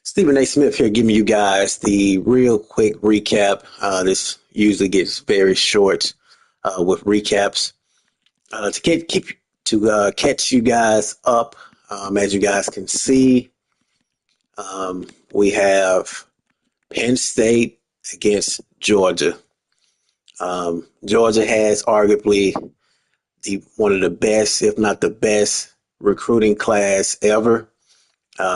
Stephen A. Smith here, giving you guys the real quick recap. This usually gets very short with recaps to catch you guys up. As you guys can see, we have Penn State against Georgia. Georgia has arguably one of the best, if not the best, recruiting class ever.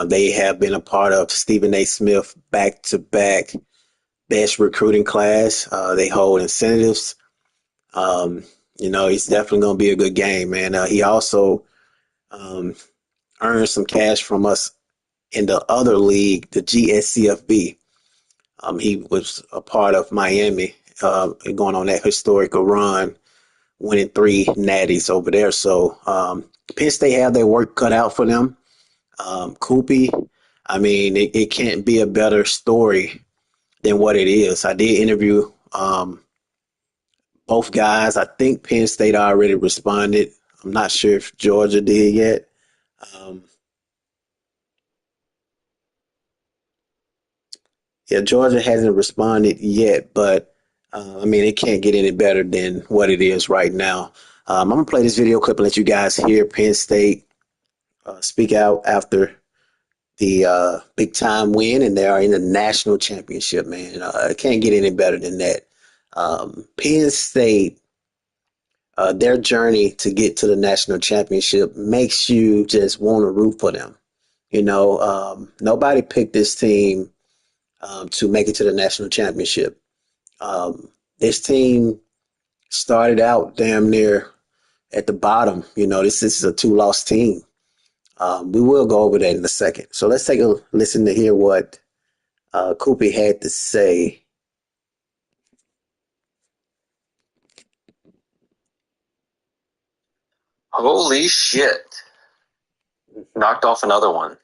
They have been a part of Stephen A. Smith back-to-back best recruiting class. They hold incentives. It's definitely going to be a good game, man. He also um, earned some cash from us in the other league, the GSCFB. He was a part of Miami, going on that historical run, winning 3 natties over there. So Penn State have their work cut out for them. Coopy, I mean, it can't be a better story than what it is. I did interview both guys. I think Penn State already responded. I'm not sure if Georgia did yet. Um, yeah, Georgia hasn't responded yet, but I mean, it can't get any better than what it is right now. I'm going to play this video clip and let you guys hear Penn State speak out after the big time win, and they are in the national championship, man. It can't get any better than that. Penn State, their journey to get to the national championship makes you just want to root for them. Nobody picked this team to make it to the national championship. This team started out damn near at the bottom. This is a 2-loss team. We will go over that in a second. So let's take a listen to hear what Koopy had to say. Holy shit. Knocked off another one.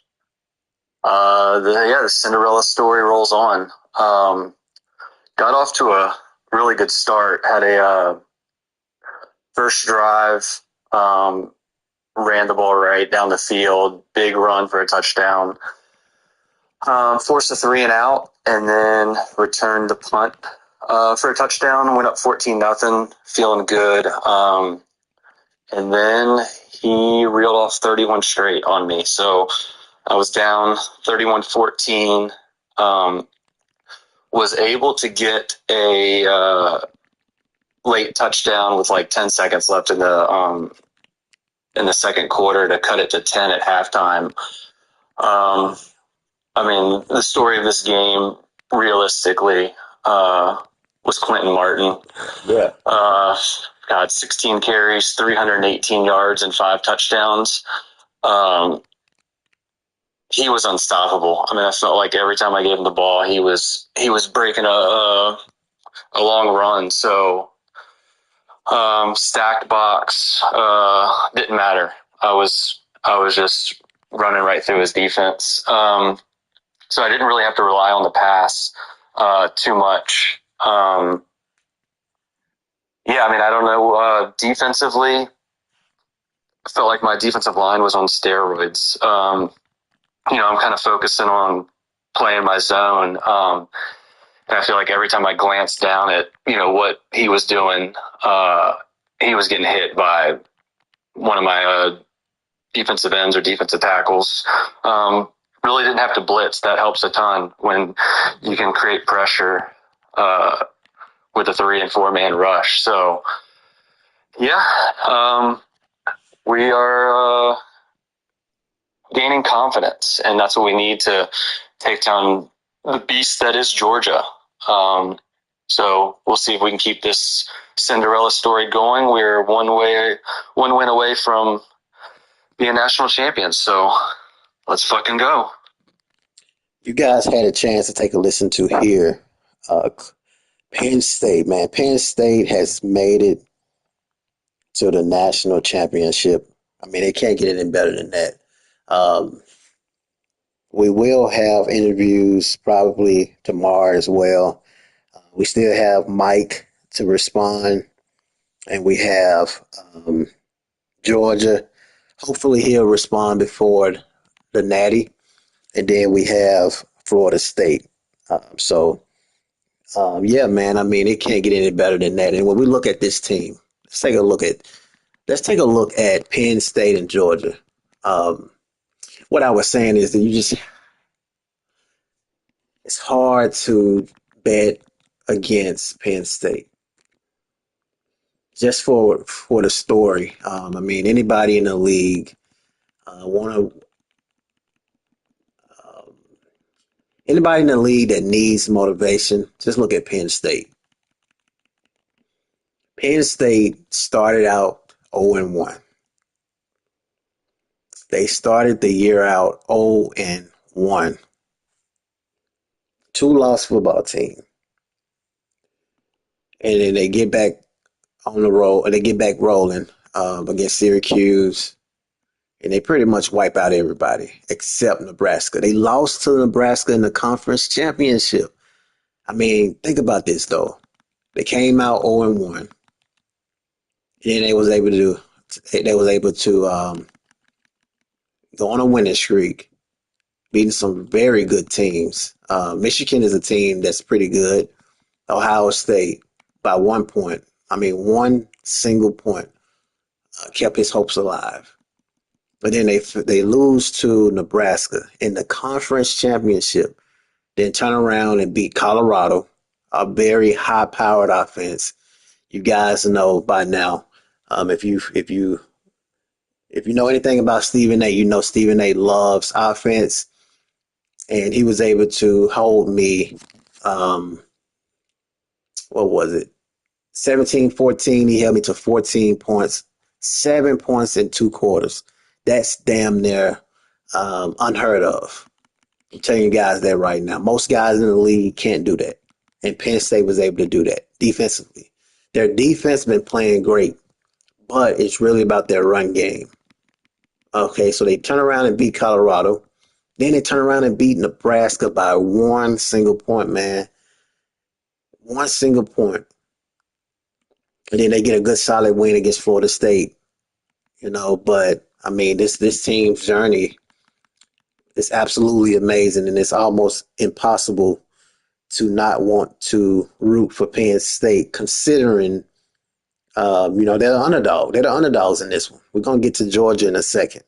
The Cinderella story rolls on. Got off to a really good start. Had a first drive, ran the ball right down the field, big run for a touchdown. Forced a 3 and out, and then returned the punt for a touchdown. Went up 14-0, feeling good. And then he reeled off 31 straight on me. So I was down 31-14. Was able to get a late touchdown with like 10 seconds left in the second quarter to cut it to 10 at halftime. The story of this game, realistically, was Quentin Martin. Yeah. Got 16 carries, 318 yards, and 5 touchdowns. He was unstoppable. I felt like every time I gave him the ball, he was breaking a long run. So stacked box didn't matter. I was just running right through his defense. So I didn't really have to rely on the pass too much. I don't know. Defensively, I felt like my defensive line was on steroids. I'm kind of focusing on playing my zone. And I feel like every time I glanced down at, what he was doing, he was getting hit by one of my defensive ends or defensive tackles. Really didn't have to blitz. That helps a ton when you can create pressure with a 3 and 4 man rush. So, we are gaining confidence, and that's what we need to take down the beast that is Georgia. So we'll see if we can keep this Cinderella story going. We're one win away from being national champions. So let's fucking go. You guys had a chance to take a listen to here. Penn State, man. Penn State has made it to the national championship. It can't get any better than that. We will have interviews probably tomorrow as well. We still have Mike to respond, and we have Georgia. Hopefully he'll respond before the Natty. And then we have Florida State. Yeah, man. I mean, it can't get any better than that. And when we look at this team, let's take a look at let's take a look at Penn State and Georgia. Um, what I was saying is that it's hard to bet against Penn State just for the story. I mean, anybody in the league want to anybody in the league that needs motivation, just look at Penn State. Penn State started out 0 and 1. They started the year out 0 and 1. Two-loss football team. And then they get back on the roll, and they get back rolling against Syracuse, and they pretty much wipe out everybody except Nebraska. They lost to Nebraska in the conference championship. I mean, think about this though. They came out 0 and 1, and then they was able to go on a winning streak, beating some very good teams. Michigan is a team that's pretty good. Ohio State by 1 point. I mean, one single point kept his hopes alive. But then they lose to Nebraska in the conference championship. Then turn around and beat Colorado, a very high-powered offense. You guys know by now. If you know anything about Stephen A, you know Stephen A loves offense, and he was able to hold me. Um, what was it? 17-14. He held me to 14 points, 7 points in 2 quarters. That's damn near unheard of. I'm telling you guys that right now. Most guys in the league can't do that. And Penn State was able to do that defensively. Their defense been playing great, but it's really about their run game. Okay, so they turn around and beat Colorado. Then they turn around and beat Nebraska by one single point, man. One single point. And then they get a good solid win against Florida State. But I mean this team's journey is absolutely amazing, and it's almost impossible to not want to root for Penn State, considering they're the underdog. They're the underdogs in this one. We're gonna get to Georgia in a second.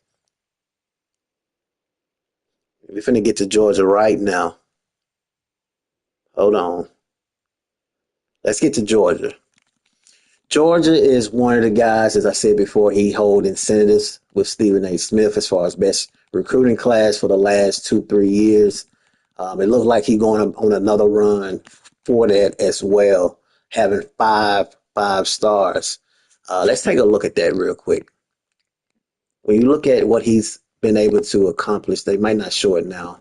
We're finna get to Georgia right now. Hold on. Let's get to Georgia. Georgia is one of the guys, as I said before, he hold incentives with Stephen A. Smith as far as best recruiting class for the last 2-3 years. It looks like he's going on another run for that as well, having five stars. Let's take a look at that real quick. When you look at what he's been able to accomplish, they might not show it now.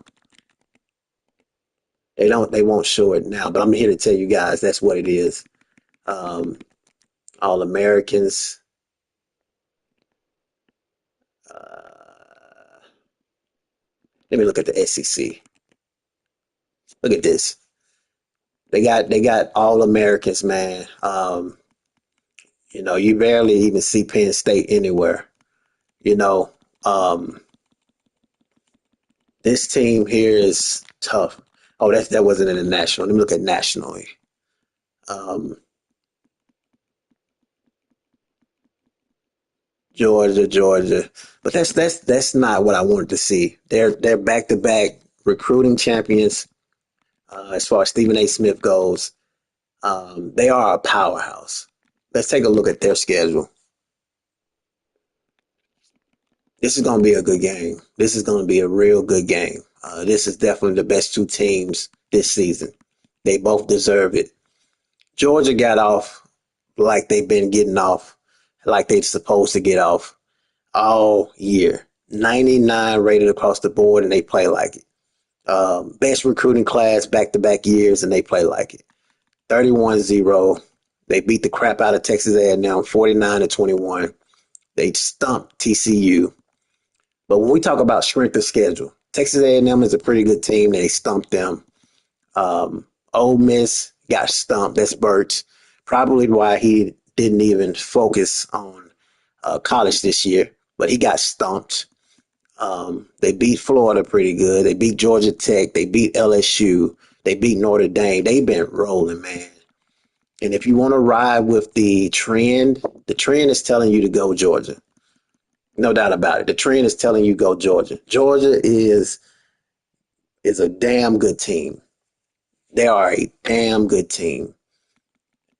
They won't show it now, but I'm here to tell you guys that's what it is. All Americans. Let me look at the SEC. Look at this. They got all Americans, man. You barely even see Penn State anywhere. You know, um, this team here is tough. Oh, that wasn't in the national. Let me look at nationally. Um, Georgia, but that's not what I wanted to see. They're back to back recruiting champions as far as Stephen A. Smith goes. They are a powerhouse. Let's take a look at their schedule. This is going to be a good game. This is going to be a real good game. This is definitely the best two teams this season. They both deserve it. Georgia got off like they've been getting off, like they're supposed to get off all year. 99 rated across the board, and they play like it. Best recruiting class back-to-back years, and they play like it. 31-0. They beat the crap out of Texas A&M 49-21. They stumped TCU. But when we talk about strength of schedule, Texas A&M is a pretty good team. They stumped them. Ole Miss got stumped. That's Burt's. Probably why he didn't even focus on college this year, but he got stumped. They beat Florida pretty good. They beat Georgia Tech. They beat LSU. They beat Notre Dame. They've been rolling, man. And if you want to ride with the trend is telling you to go Georgia. No doubt about it. The trend is telling you go Georgia. Georgia is a damn good team. They are a damn good team.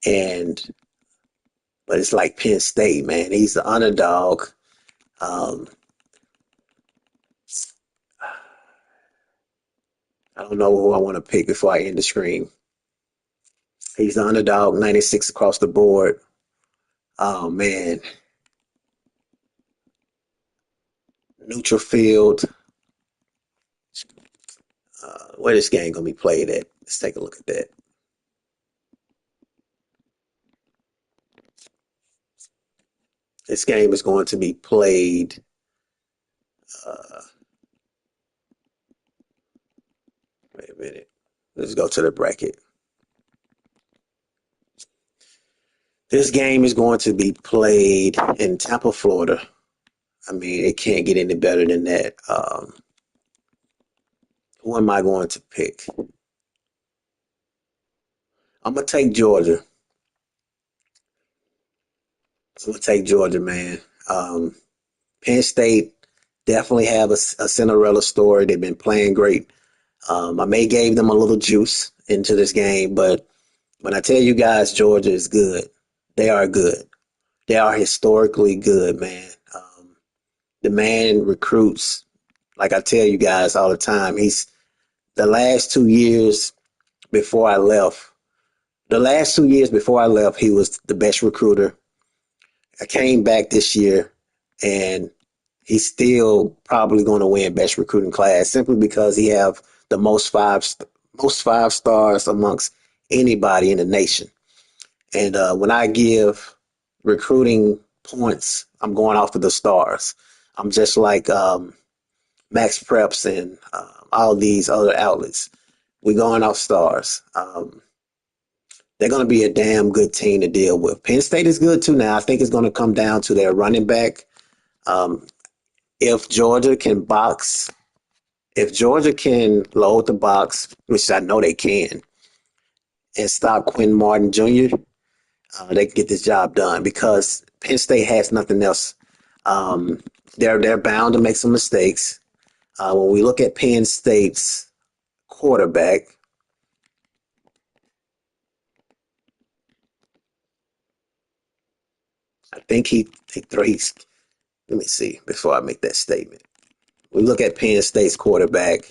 And but it's like Penn State, man. He's the underdog. Um, I don't know who I want to pick before I end the screen. He's the underdog, 96 across the board. Oh man, neutral field. Where this game gonna be played at? Let's take a look at that. This game is going to be played. Uh, Wait a minute. Let's go to the bracket. This game is going to be played in Tampa, Florida. I mean, it can't get any better than that. Who am I going to pick? I'm gonna take Georgia. I'm gonna take Georgia, man. Um, Penn State definitely have a Cinderella story. They've been playing great. I may gave them a little juice into this game, but when I tell you guys Georgia is good, they are good. They are historically good, man. The man recruits, like I tell you guys all the time. He's the last 2 years before I left. The last 2 years before I left, he was the best recruiter. I came back this year, and he's still probably going to win best recruiting class simply because he have the most five stars amongst anybody in the nation. And when I give recruiting points, I'm going off of the stars. I'm just like Max Preps and all these other outlets. We're going off stars. They're going to be a damn good team to deal with. Penn State is good too now. I think it's going to come down to their running back. Um, if Georgia can box, if Georgia can load the box, which I know they can, and stop Quinn Martin Jr., they can get this job done because Penn State has nothing else. Um, they're bound to make some mistakes. When we look at Penn State's quarterback, I think he throws. Let me see before I make that statement. We look at Penn State's quarterback.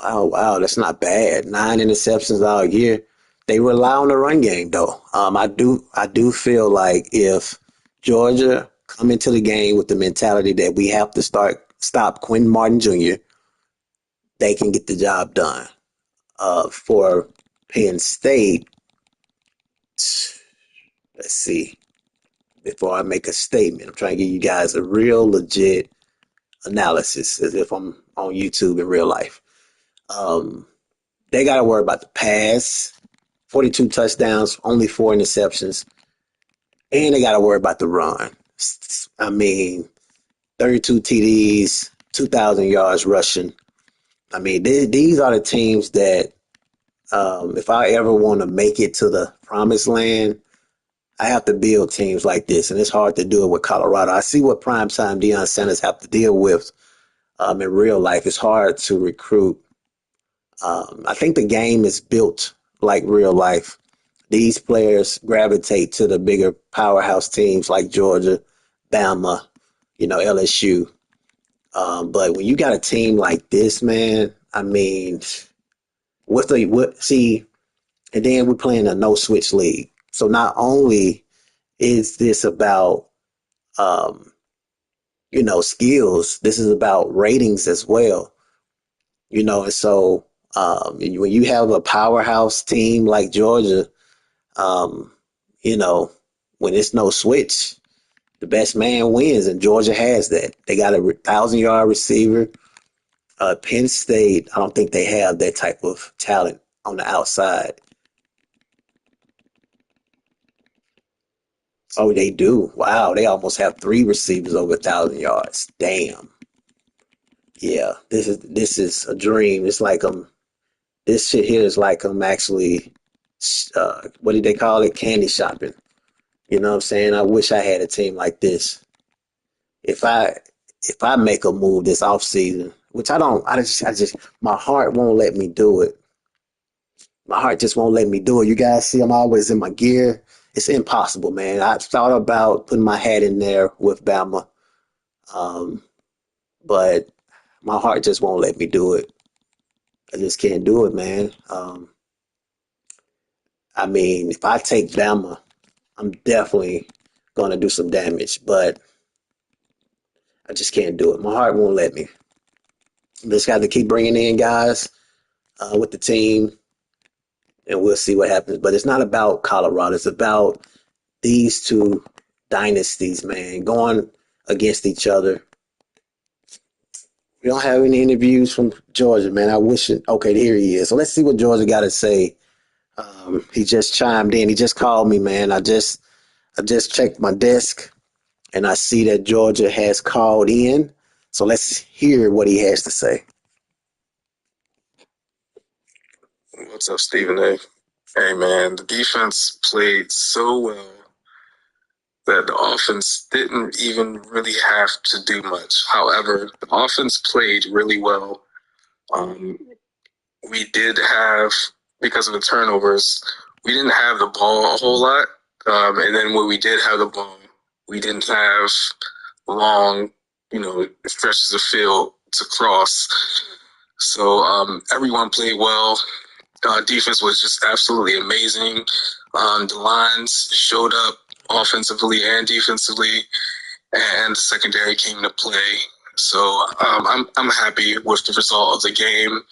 Oh wow, that's not bad. 9 interceptions all year. They rely on the run game though. I do feel like if Georgia come into the game with the mentality that we have to stop Quinn Martin Jr., they can get the job done. For Penn State, let's see. Before I make a statement, I'm trying to give you guys a real legit analysis as if I'm on YouTube in real life. Um, they got to worry about the pass, 42 touchdowns, only 4 interceptions, and they got to worry about the run. I mean, 32 TDs, 2,000 yards rushing. I mean, these are the teams that if I ever want to make it to the promised land, I have to build teams like this, and it's hard to do it with Colorado. I see what primetime Deion Sanders have to deal with in real life. It's hard to recruit. I think the game is built like real life. These players gravitate to the bigger powerhouse teams like Georgia, Bama, LSU. But when you got a team like this, man, I mean, see, and then we're playing a no switch league. So not only is this about um, skills, this is about ratings as well. And so when you have a powerhouse team like Georgia, um, you know, when it's no switch, the best man wins, and Georgia has that. They got a 1,000-yard receiver. Penn State, I don't think they have that type of talent on the outside. Oh, they do. Wow, they almost have three receivers over 1,000 yards. Damn. Yeah, this is a dream. It's like this shit here is like I'm actually what did they call it? Candy shopping. You know what I'm saying? I wish I had a team like this. If I make a move this off season, which I don't, I just my heart won't let me do it. My heart just won't let me do it. You guys see, I'm always in my gear. It's impossible, man. I thought about putting my hat in there with Bama, um, but my heart just won't let me do it. I just can't do it, man. I mean, if I take Bama, I'm definitely going to do some damage, but I just can't do it. My heart won't let me. Just got to keep bringing in guys with the team, and we'll see what happens. But it's not about Colorado. It's about these two dynasties, man, going against each other. We don't have any interviews from Georgia, man. I wish it. Okay, here he is. So let's see what Georgia got to say. He just chimed in. He just called me, man. I just checked my desk and I see that Georgia has called in. So let's hear what he has to say. What's up, Stephen A? Hey, man, the defense played so well that the offense didn't even really have to do much. However, the offense played really well. Um, we did have, because of the turnovers, we didn't have the ball a whole lot. And then when we did have the ball, we didn't have long, stretches of field to cross. So everyone played well. Defense was just absolutely amazing. The lines showed up offensively and defensively, and the secondary came to play. So I'm happy with the result of the game.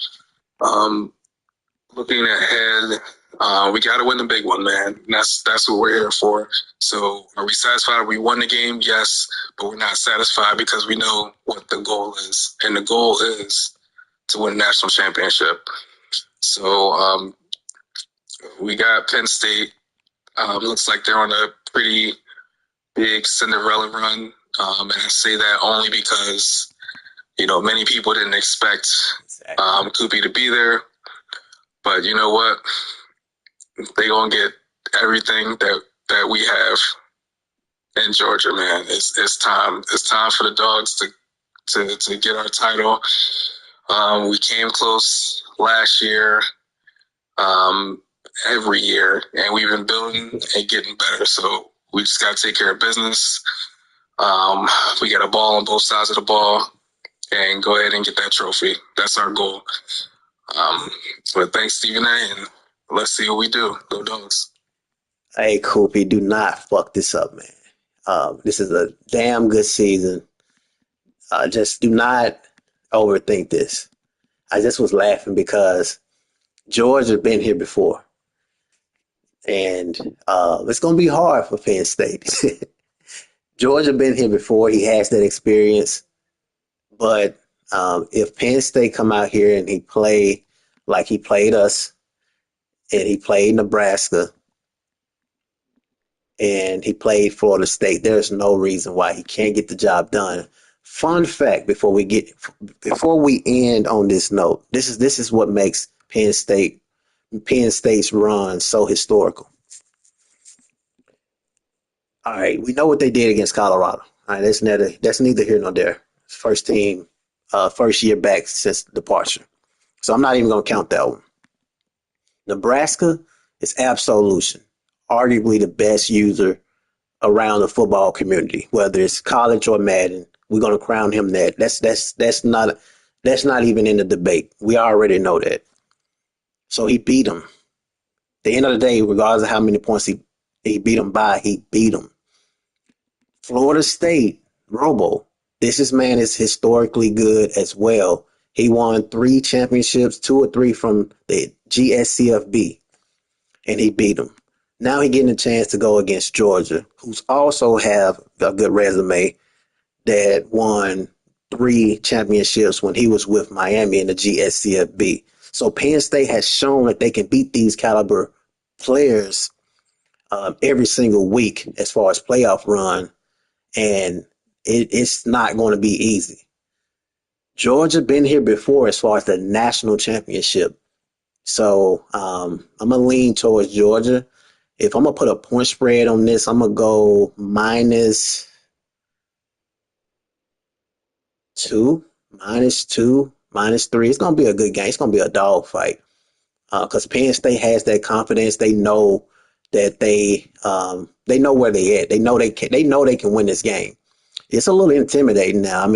Looking ahead, we got to win the big one, man. That's what we're here for. So are we satisfied? We won the game, yes, but we're not satisfied because we know what the goal is, and the goal is to win a national championship. So we got Penn State. Looks like they're on a pretty big Cinderella run, and I say that only because many people didn't expect Koopy to be there. But you know what? They gonna get everything that we have in Georgia, man. It's time. It's time for the Dogs to get our title. We came close last year, every year, and we've been building and getting better. So we just got to take care of business. We got a ball on both sides of the ball, and go ahead and get that trophy. That's our goal. But thanks, Stephen A, and let's see what we do. Go Dogs. Hey, Koopy, do not fuck this up, man. This is a damn good season. Just do not overthink this. I just was laughing because Georgia been here before, and it's gonna be hard for Penn State. Georgia been here before; he has that experience. But if Penn State come out here and he play like he played us, and he played Nebraska, and he played Florida State, there's no reason why he can't get the job done. Fun fact: before we end on this note, this is what makes Penn State's run so historical. All right, we know what they did against Colorado. All right, that's neither here nor there. First team, first year back since departure. So I'm not even gonna count that one. Nebraska is absolution, arguably the best user around the football community, whether it's college or Madden. We're gonna crown him that. That's not even in the debate. We already know that. So he beat him. At the end of the day, regardless of how many points he beat him by, he beat him. Florida State, Robo. This man is historically good as well. He won 3 championships, 2 or 3 from the GSCFB, and he beat him. Now he getting a chance to go against Georgia, who's also have a good resume, that won 3 championships when he was with Miami in the GSCFB. So Penn State has shown that they can beat these caliber players every single week as far as playoff run, and it's not going to be easy. Georgia been here before as far as the national championship. So I'm gonna lean towards Georgia. If I'm gonna put a point spread on this, I'm gonna go -2, -3. It's gonna be a good game. It's gonna be a dog fight because Penn State has that confidence. They know that they know where they at. They know they can. They know they can win this game. It's a little intimidating now. I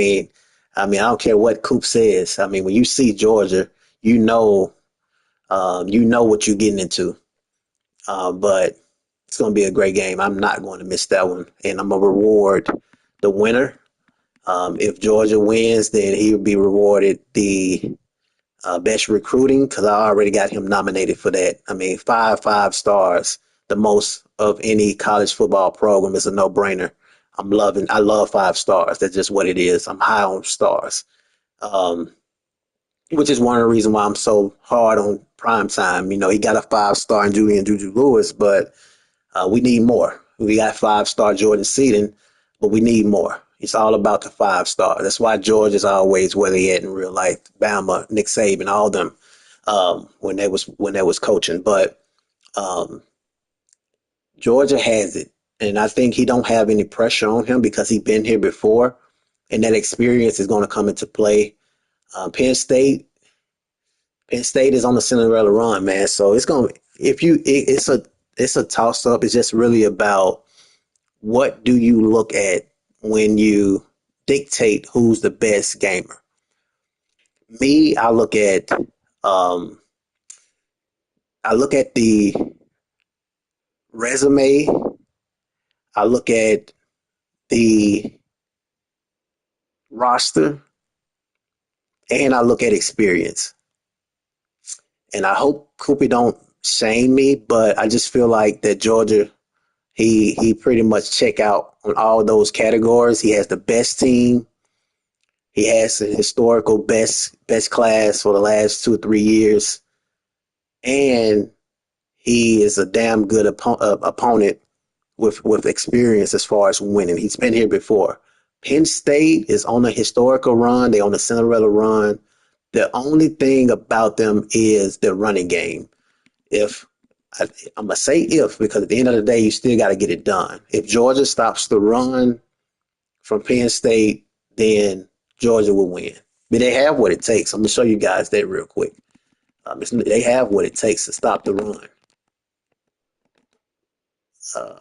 don't care what Coop says. I mean, when you see Georgia, you know, you know what you're getting into. But it's going to be a great game. I'm not going to miss that one, and I'm gonna reward the winner. If Georgia wins, then he will be rewarded the best recruiting because I already got him nominated for that. I mean, five stars, the most of any college football program is a no-brainer. I love 5 stars. That's just what it is. I'm high on stars, um, which is one of the reasons why I'm so hard on prime time. You know, he got a 5 star in Julian Juju Lewis, but we need more. We got 5 star Jordan Seaton, but we need more. It's all about the 5 star. That's why Georgia's always where they at in real life. Bama, Nick Saban, all of them when they was coaching. But um, Georgia has it, and I think he don't have any pressure on him because he been here before, and that experience is going to come into play. Penn State, Penn State is on the Cinderella run, man. So it's going to if you it, it's a toss up. It's just really about what do you look at when you dictate who's the best gamer. Me, um, I look at the resume. I look at the roster, and I look at experience. And I hope Cooper don't shame me, but I just feel like that Georgia, he pretty much check out on all those categories. He has the best team. He has a historical best class for the last 2 or 3 years, and he is a damn good opponent with experience as far as winning. He's been here before. Penn State is on a historical run. They on a Cinderella run. The only thing about them is their running game. If I'm gonna say if because at the end of the day, you still got to get it done. If Georgia stops the run from Penn State, then Georgia will win. But they have what it takes. I'm gonna show you guys that real quick. They have what it takes to stop the run. Uh,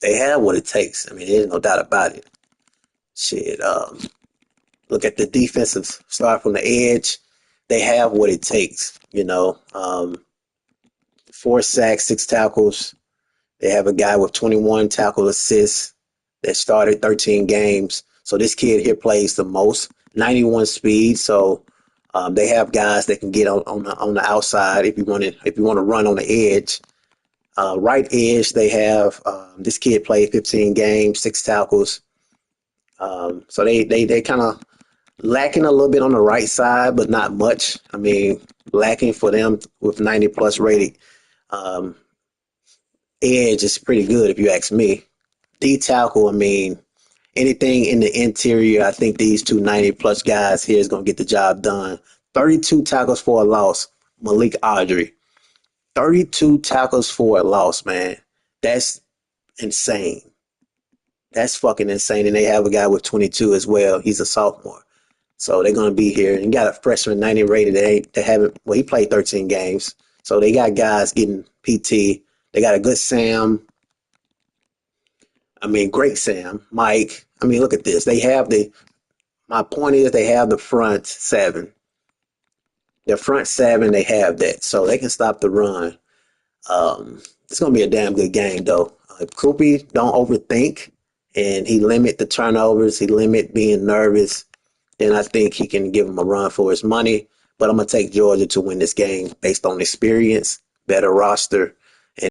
they have what it takes. I mean, there's no doubt about it. Shit. Look at the defensive start from the edge. They have what it takes. 4 sacks, 6 tackles. They have a guy with 21 tackle assists that started 13 games. So this kid here plays the most, 91 speed. So they have guys that can get on the outside if you want to run on the edge. Right edge, they have this kid played 15 games, 6 tackles. So they kind of lacking a little bit on the right side, but not much. I mean, lacking for them with 90 plus rated um, edge is pretty good if you ask me. D tackle, I mean, anything in the interior, I think these two 90 plus guys here is going to get the job done. 32 tackles for a loss, Malik Audrey. 32 tackles for a loss, man. That's insane. That's fucking insane. And they have a guy with 22 as well. He's a sophomore. So they're going to be here. And you got a freshman 90 rated. They haven't, well, he played 13 games. So they got guys getting PT. They got a good Sam. I mean, great Sam. Mike. I mean, look at this. My point is they have the front seven. Their front seven, they have that. So they can stop the run. It's going to be a damn good game, though. If Koopy don't overthink and he limit the turnovers, he limit being nervous, then I think he can give him a run for his money. But I'm going to take Georgia to win this game based on experience, better roster,